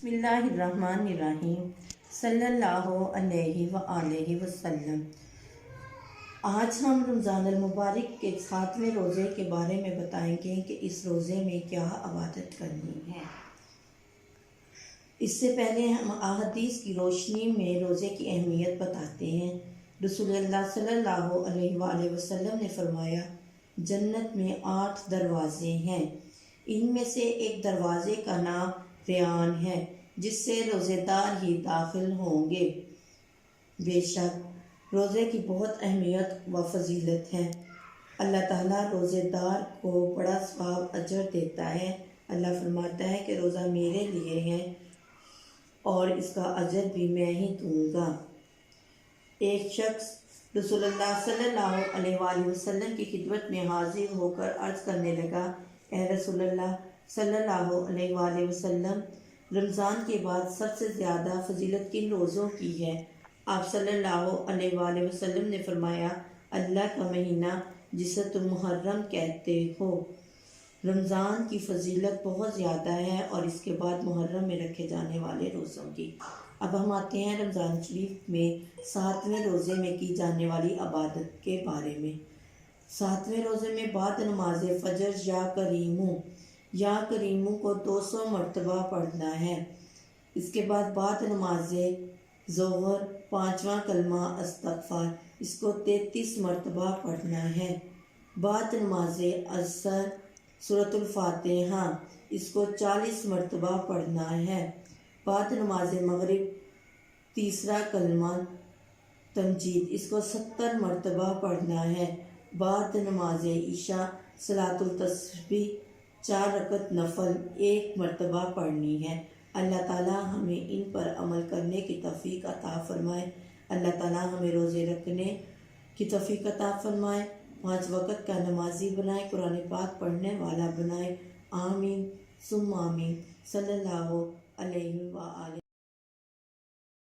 बिस्मिल्लाहिर्रहमानिर्रहीम सल्लल्लाहु अलैहि वआलैहि वसल्लम। आज हम रमज़ान मुबारक के 7वें रोज़े के बारे में बताएंगे कि इस रोज़े में क्या इबादत करनी है। इससे पहले हम अहादीस की रोशनी में रोज़े की अहमियत बताते हैं। रसूलुल्लाह सल्लल्लाहु अलैहि वसल्लम ने फरमाया, जन्नत में 8 दरवाज़े हैं, इनमें से एक दरवाज़े का नाम रियान है, जिससे रोज़ेदार ही दाखिल होंगे। बेशक रोज़े की बहुत अहमियत व फजीलत है। अल्लाह ताला रोज़ेदार को बड़ा सवाब अजर देता है। अल्लाह फरमाता है कि रोज़ा मेरे लिए है और इसका अजर भी मैं ही दूंगा। एक शख्स रसूलुल्लाह सल्लल्लाहु अलैहि वसल्लम की खिदमत में हाजिर होकर अर्ज़ करने लगा, ए रसूलुल्लाह सल्लल्लाहु अलैहि वसल्लम, रमज़ान के बाद सबसे ज़्यादा फजीलत किन रोज़ों की है? आप सल्लल्लाहु अलैहि वसल्लम ने फरमाया, अल्लाह का महीना जिसे तुम मुहर्रम कहते हो। रमज़ान की फजीलत बहुत ज़्यादा है और इसके बाद मुहर्रम में रखे जाने वाले रोज़ों की। अब हम आते हैं रमज़ान शरीफ में 7वें रोज़े में की जाने वाली इबादत के बारे में। 7वें रोज़े में बाद नमाज फजर या करीमू को 200 मरतबा पढ़ना है। इसके बाद नमाज ज़ोहर 5वां कलमा अस्तग़फ़ार, इसको 33 मरतबा पढ़ना है। बाद नमाज असर सूरतुल फातिहा, इसको 40 मरतबा पढ़ना है। बाद नमाज मगरिब तीसरा कलमा तमजीद, इसको 70 मरतबा पढ़ना है। बाद नमाज ईशा सलातुल तस्बीह 4 रकत नफल 1 मरतबा पढ़नी है। अल्लाह ताला हमें इन पर अमल करने की तौफीक अता फरमाए। अल्लाह ताला हमें रोज़े रखने की तौफीक अता फरमाए। 5 वक़्त का नमाजी बनाए, कुरान पाक पढ़ने वाला बनाए। आमीन सुम्मा आमीन। सल्लल्लाहु अलैहि व आलिहि।